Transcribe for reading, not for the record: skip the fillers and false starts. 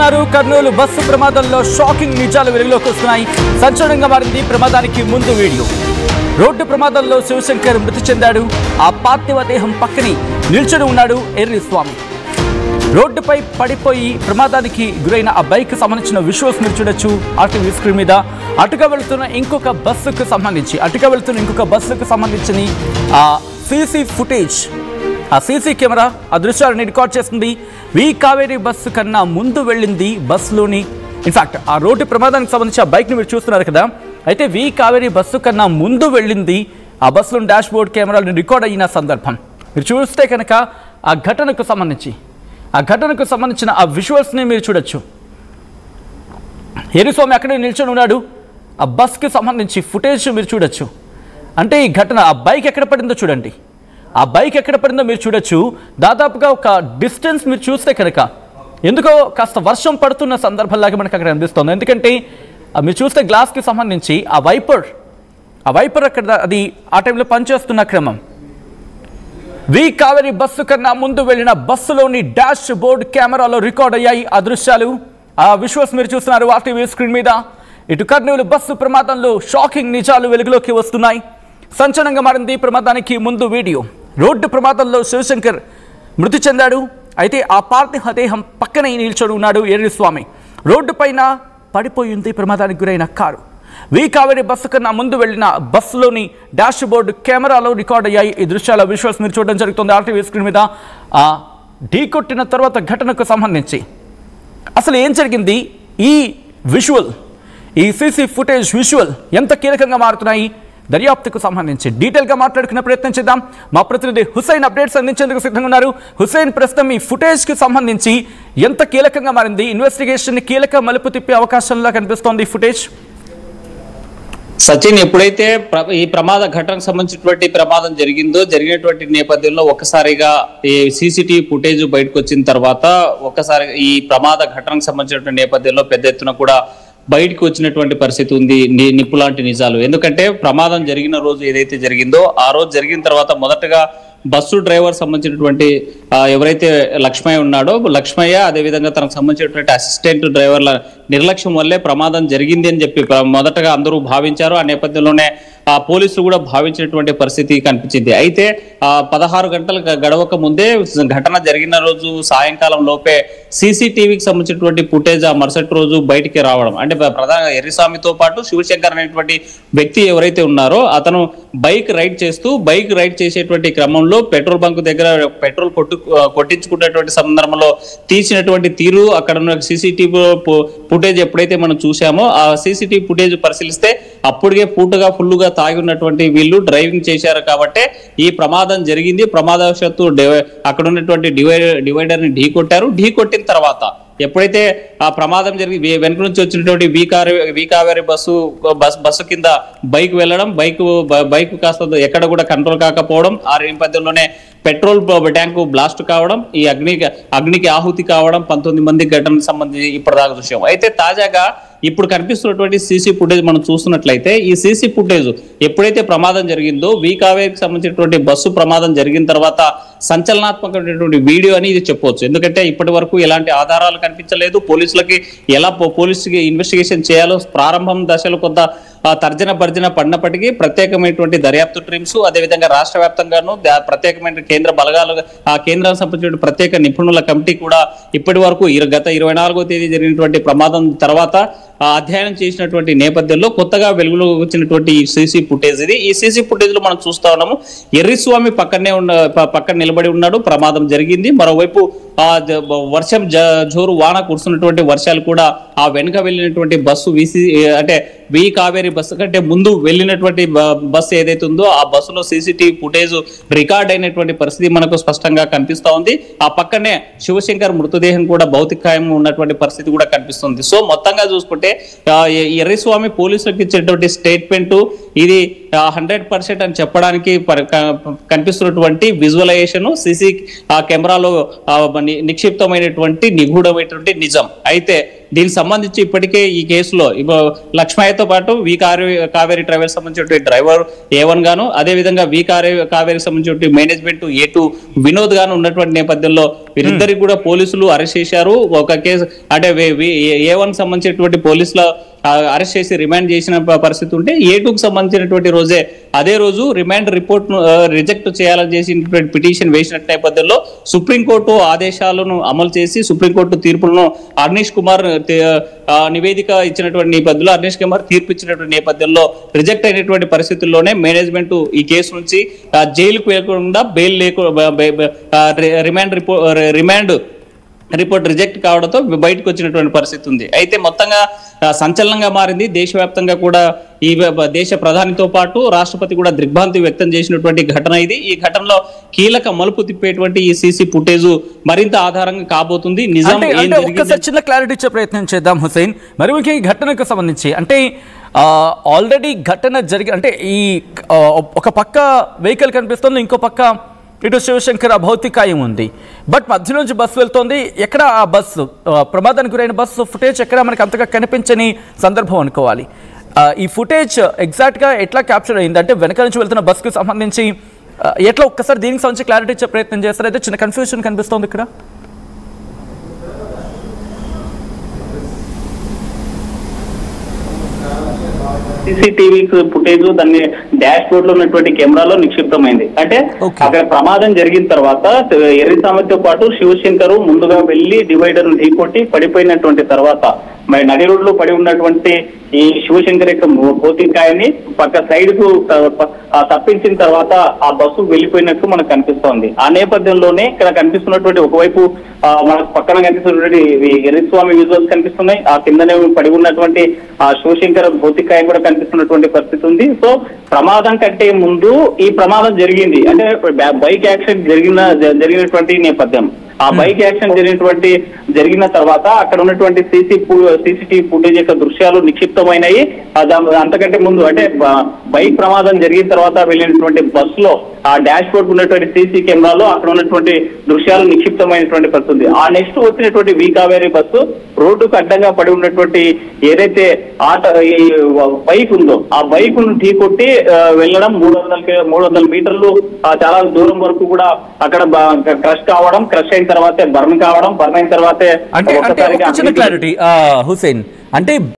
చూస్తున్నారు కర్నూలు బస్సు ప్రమాదంలో షాకింగ్ నిజాలు వెలుగులోకి వస్తున్నాయి. సంచలనంగా మారింది ప్రమాదానికి ముందు వీడియో. రోడ్డు ప్రమాదంలో శివశంకర్ మృతి చెందాడు. ఆ పార్థివ దేహం పక్కనే నిల్చొని ఉన్నాడు ఎర్రి స్వామి. రోడ్డుపై పడిపోయి ప్రమాదానికి గురైన ఆ బైక్ సంబంధించిన విజువల్స్ మీరు చూడొచ్చు ఆర్టీవీ స్క్రీన్ మీద. అటుగా వెళుతున్న ఇంకొక బస్సుకు సంబంధించిన ఆ సీసీ ఫుటేజ్, ఆ సీసీ కెమెరా ఆ దృశ్యాలను రికార్డ్ చేస్తుంది. వి కావేరీ బస్సు కన్నా ముందు వెళ్ళింది బస్సులోని, ఇన్ఫాక్ట్ ఆ రోడ్డు ప్రమాదానికి సంబంధించి ఆ బైక్ని మీరు చూస్తున్నారు కదా. అయితే వి కావేరీ బస్సు కన్నా ముందు వెళ్ళింది ఆ బస్సులోని డాష్ బోర్డ్ కెమెరాలను రికార్డ్ అయిన సందర్భం మీరు చూస్తే కనుక ఆ ఘటనకు సంబంధించిన ఆ విజువల్స్ని మీరు చూడొచ్చు. ఎర్రిస్వామి అక్కడే నిల్చొని ఉన్నాడు. ఆ బస్కి సంబంధించి ఫుటేజ్ మీరు చూడొచ్చు. అంటే ఈ ఘటన ఆ బైక్ ఎక్కడ పడిందో చూడండి. ఆ బైక్ ఎక్కడ పడిందో మీరు చూడొచ్చు. దాదాపుగా ఒక డిస్టెన్స్ మీరు చూస్తే కనుక ఎందుకో కాస్త వర్షం పడుతున్న సందర్భంలాగా మనకు అక్కడ అనిపిస్తుంది. ఎందుకంటే మీరు చూస్తే గ్లాస్కి సంబంధించి ఆ వైపర్ అక్కడ అది ఆ టైంలో పనిచేస్తున్న క్రమం. వి కావేరీ బస్సు కన్నా ముందు వెళ్ళిన బస్సులోని డాష్ బోర్డ్ కెమెరాలో రికార్డ్ అయ్యాయి ఆ దృశ్యాలు. ఆ విజువల్స్ మీరు చూస్తున్నారు ఆర్టీవీ స్క్రీన్ మీద. ఇటు కర్నూలు బస్సు ప్రమాదంలో షాకింగ్ నిజాలు వెలుగులోకి వస్తున్నాయి. సంచలనంగా మారింది ప్రమాదానికి ముందు వీడియో. రోడ్డు ప్రమాదంలో శివశంకర్ మృతి చెందాడు. అయితే ఆ పార్థివ దేహం పక్కనే నిల్చొని ఉన్నాడు ఎర్రిస్వామి. రోడ్డు పైన పడిపోయింది ప్రమాదానికి గురైన కారు. వి కావేరీ బస్సు కన్నా ముందు వెళ్ళిన బస్సులోని డాష్ బోర్డు కెమెరాలో రికార్డ్ అయ్యాయి ఈ దృశ్యాల విజువల్స్ మీరు చూడడం జరుగుతుంది ఆర్టీవీ స్క్రీన్ మీద. ఆ ఢీ కొట్టిన తర్వాత ఘటనకు సంబంధించి అసలు ఏం జరిగింది, ఈ సీసీ ఫుటేజ్ విజువల్ ఎంత కీలకంగా మారుతున్నాయి, దర్యాప్తుకు సంబంధించి డీటెయిల్గా మాట్లాడుకునే ప్రయత్నం చేద్దాం. మా ప్రతినిధి హుసైన్ అప్డేట్స్ అందించేందుకు సిద్ధంగా ఉన్నారు. హుసైన్, ప్రస్తుతం ఈ ఫుటేజ్కి సంబంధించి ఎంత కీలకంగా మారింది, ఇన్వెస్టిగేషన్ కీలక మలుపు తిప్పే అవకాశంలా కనిపిస్తోంది ఈ ఫుటేజ్? సచిన్, ఎప్పుడైతే ఈ ప్రమాద ఘటనకు సంబంధించినటువంటి ప్రమాదం జరిగినటువంటి నేపథ్యంలో ఒక్కసారిగా ఈ సీసీటీవీ ఫుటేజ్ బయటకు వచ్చిన తర్వాత ఒక్కసారి ఈ ప్రమాద ఘటనకు సంబంధించినటువంటి నేపథ్యంలో పెద్ద ఎత్తున కూడా బయటకు వచ్చినటువంటి పరిస్థితి ఉంది. నిప్పులాంటి నిజాలు. ఎందుకంటే ప్రమాదం జరిగిన రోజు ఏదైతే జరిగిందో ఆ రోజు జరిగిన తర్వాత మొదటగా బస్సు డ్రైవర్ సంబంధించినటువంటి ఎవరైతే లక్ష్మయ్య ఉన్నాడో, లక్ష్మయ్య అదేవిధంగా తనకు సంబంధించినటువంటి అసిస్టెంట్ డ్రైవర్ల నిర్లక్ష్యం వల్లే ప్రమాదం జరిగింది అని చెప్పి మొదటగా అందరూ భావించారు. ఆ నేపథ్యంలోనే ఆ పోలీసులు కూడా భావించినటువంటి పరిస్థితి కనిపించింది. అయితే 16 గంటలు గడవక ముందే ఘటన జరిగిన రోజు సాయంకాలం లోపే సీసీటీవీకి సంబంధించినటువంటి ఫుటేజ్ ఆ మరుసటి రోజు బయటికి రావడం, అంటే ప్రధానంగా ఎర్రిస్వామితో పాటు శివశంకర్ అనేటువంటి వ్యక్తి ఎవరైతే ఉన్నారో అతను బైక్ రైడ్ చేసేటువంటి క్రమంలో పెట్రోల్ బంక్ దగ్గర పెట్రోల్ కొట్టించుకున్నటువంటి సందర్భంలో తీసినటువంటి తీరు, అక్కడ ఉన్న సీసీటీవీ ఫుటేజ్ ఎప్పుడైతే మనం చూసామో ఆ సీసీటీవీ ఫుటేజ్ పరిశీలిస్తే అప్పటికే ఫుల్గా తాగి ఉన్నటువంటి వీళ్ళు డ్రైవింగ్ చేశారు కాబట్టి ఈ ప్రమాదం జరిగింది. ప్రమాదవశాత్తు అక్కడ ఉన్నటువంటి డివైడర్ ని ఢీ కొట్టిన తర్వాత ఎప్పుడైతే ఆ ప్రమాదం జరిగి వెనుక నుంచి వచ్చినటువంటి వి కావేరీ బస్సు కింద బైక్ వెళ్ళడం, బైక్ కాస్త ఎక్కడ కూడా కంట్రోల్ కాకపోవడం, ఆ నేపథ్యంలోనే పెట్రోల్ ట్యాంకు బ్లాస్ట్ కావడం, ఈ అగ్నికి ఆహుతి కావడం 19 మంది ఘటనకు సంబంధించి ఇప్పటిదాకా చూసాం. అయితే తాజాగా ఇప్పుడు కనిపిస్తున్నటువంటి సీసీ ఫుటేజ్ మనం చూస్తున్నట్లయితే ఈ సీసీ ఫుటేజ్ ఎప్పుడైతే ప్రమాదం జరిగిందో వి కావేరీకి సంబంధించినటువంటి బస్సు ప్రమాదం జరిగిన తర్వాత సంచలనాత్మకమైనటువంటి వీడియో అని ఇది చెప్పవచ్చు. ఎందుకంటే ఇప్పటి వరకు ఎలాంటి ఆధారాలు కనిపించలేదు. పోలీసులకి ఇన్వెస్టిగేషన్ చేయాలో ప్రారంభం దశలో కొంత తర్జన భర్జన పడినప్పటికీ ప్రత్యేకమైనటువంటి దర్యాప్తు టీమ్స్, అదేవిధంగా రాష్ట్ర వ్యాప్తంగాను ప్రత్యేకమైన కేంద్ర బలగాలు, ఆ కేంద్రానికి సంబంధించిన ప్రత్యేక నిపుణుల కమిటీ కూడా ఇప్పటి వరకు గత 24వ తేదీ జరిగినటువంటి ప్రమాదం తర్వాత అధ్యయనం చేసినటువంటి నేపథ్యంలో కొత్తగా వెలుగులో వచ్చినటువంటి ఈ సీసీ ఫుటేజ్ ఇది. ఈ సీసీ ఫుటేజ్ లో మనం చూస్తా ఉన్నాము ఎర్రిస్వామి పక్కన నిలబడి ఉన్నాడు. ప్రమాదం జరిగింది. మరోవైపు వర్షం జోరు వాన కురుస్తున్నటువంటి వర్షాలు కూడా ఆ వెనుక వెళ్ళినటువంటి బస్సు అంటే వి కావేరీ బస్సు కంటే ముందు వెళ్ళినటువంటి బస్సు ఏదైతే ఉందో ఆ బస్సులో సీసీటీవీ ఫుటేజ్ రికార్డ్ అయినటువంటి పరిస్థితి మనకు స్పష్టంగా కనిపిస్తా ఉంది. ఆ పక్కనే శివశంకర్ మృతదేహం కూడా భౌతికాయం ఉన్నటువంటి పరిస్థితి కూడా కనిపిస్తుంది. సో మొత్తంగా చూసుకుంటే ఎర్రిస్వామి పోలీసులకు ఇచ్చేటువంటి స్టేట్మెంట్ ఇది 100% అని చెప్పడానికి కనిపిస్తున్నటువంటి విజువలైజేషన్ సీసీ కెమెరాలో నిక్షిప్తమైనటువంటి నిగూఢమైనటువంటి నిజం. అయితే దీనికి సంబంధించి ఇప్పటికే ఈ కేసులో లక్ష్మయ్యతో పాటు కావేరి ట్రావెల్స్ సంబంధించిన డ్రైవర్ A1 గాను, అదే విధంగా కావేరికి సంబంధించిన మేనేజ్మెంట్ A2 వినోద్ గాను ఉన్నటువంటి నేపథ్యంలో వీరిద్దరికి కూడా పోలీసులు అరెస్ట్ చేశారు. ఒక కేసు అంటే A1 సంబంధించినటువంటి పోలీసుల అరెస్ట్ చేసి రిమాండ్ చేసిన పరిస్థితి ఉంటే A2కు సంబంధించినటువంటి అదే రోజు రిమాండ్ రిపోర్ట్ ను రిజెక్ట్ చేయాలని చేసినటువంటి పిటిషన్ వేసిన నేపథ్యంలో సుప్రీంకోర్టు ఆదేశాలను అమలు చేసి సుప్రీంకోర్టు తీర్పులను అర్నీష్ కుమార్ నివేదిక ఇచ్చినటువంటి నేపథ్యంలో అర్నీష్ కుమార్ తీర్పు ఇచ్చినటువంటి నేపథ్యంలో రిజెక్ట్ అయినటువంటి పరిస్థితుల్లోనే మేనేజ్మెంట్ ఈ కేసు నుంచి జైలుకు వెళ్లకుండా బెయిల్ రిమాండ్ రిపోర్ట్ రిజెక్ట్ కావడంతో బయటకు వచ్చినటువంటి పరిస్థితి ఉంది. అయితే మొత్తంగా సంచలనంగా మారింది. దేశవ్యాప్తంగా కూడా ఈ దేశ ప్రధానితో పాటు రాష్ట్రపతి కూడా దిగ్భ్రాంతి వ్యక్తం చేసినటువంటి ఘటన ఇది. ఈ ఘటనలో కీలక మలుపు తిప్పేటువంటి ఈ సీసీ ఫుటేజ్ మరింత ఆధారంగా కాబోతుంది. నిజం చిన్న క్లారిటీ ఇచ్చే ప్రయత్నం చేద్దాం హుసేన్. మరి ముఖ్యంగా ఈ ఘటనకు సంబంధించి అంటే ఆల్రెడీ ఘటన అంటే ఈ ఒక పక్క వెహికల్ కనిపిస్తుంది, ఇంకో పక్క ఇటు శివశంకర్ భౌతికాయం ఉంది. బట్ మధ్య నుంచి బస్సు వెళ్తోంది. ఎక్కడ ఆ బస్సు ప్రమాదానికి గురైన బస్సు ఫుటేజ్ ఎక్కడ మనకి అంతగా కనిపించని సందర్భం అనుకోవాలి. ఈ ఫుటేజ్ ఎగ్జాక్ట్గా ఎట్లా క్యాప్చర్ అయింది అంటే వెనక నుంచి వెళ్తున్న బస్సుకు సంబంధించి ఎట్లా ఒక్కసారి దీనికి సంబంధించి క్లారిటీ ఇచ్చే ప్రయత్నం చేస్తారు. అయితే చిన్న కన్ఫ్యూజన్ కనిపిస్తోంది ఇక్కడ. సీసీటీవీ ఫుటేజ్ దాన్ని డాష్ బోర్డ్ లో ఉన్నటువంటి కెమెరాలో నిక్షిప్తమైంది. అంటే అక్కడ ప్రమాదం జరిగిన తర్వాత ఎర్రిసామతో పాటు శివశంకర్ ముందుగా వెళ్లి డివైడర్ ఢీకొట్టి పడిపోయినటువంటి తర్వాత మరి నడి రోడ్లో పడి ఉన్నటువంటి ఈ శివశంకర్ యొక్క భౌతికాయాన్ని పక్క సైడ్ కు తప్పించిన తర్వాత ఆ బస్సు వెళ్లిపోయినట్టు మనకు కనిపిస్తోంది. ఆ నేపథ్యంలోనే ఇక్కడ కనిపిస్తున్నటువంటి ఒకవైపు మనకు పక్కన కనిపిస్తున్నటువంటి ఎర్రిస్వామి విజువల్స్ కనిపిస్తున్నాయి. ఆ కిందనే పడి ఉన్నటువంటి ఆ శివశంకర్ భౌతికాయం కూడా కనిపిస్తున్నటువంటి పరిస్థితి ఉంది. సో ప్రమాదం కంటే ముందు ఈ ప్రమాదం జరిగింది అంటే బైక్ యాక్సిడెంట్ జరిగినటువంటి నేపథ్యం. ఆ బైక్ యాక్సిడెంట్ జరిగిన తర్వాత అక్కడ ఉన్నటువంటి సీసీటీవీ ఫుటేజ్ యొక్క దృశ్యాలు నిక్షిప్తమైనవి. అంతకంటే ముందు అంటే బైక్ ప్రమాదం జరిగిన తర్వాత వెళ్ళినటువంటి బస్సులో ఆ డాష్ బోర్డ్ ఉన్నటువంటి సీసీ కెమెరాలో అక్కడ ఉన్నటువంటి దృశ్యాలు నిక్షిప్తమైనటువంటి పరిస్థితి. ఆ నెక్స్ట్ వచ్చినటువంటి కావేరి బస్సు రోడ్డుకు అడ్డంగా పడి ఉన్నటువంటి ఏదైతే బైక్ ఉందో ఆ బైక్ ను ఢీకొట్టి వెళ్ళడం 300 మీటర్లు చాలా దూరం వరకు కూడా అక్కడ క్రష్ అయిన తర్వాతే బర్న్ అయిన తర్వాతే క్లారిటీ హుసేన్ అంటే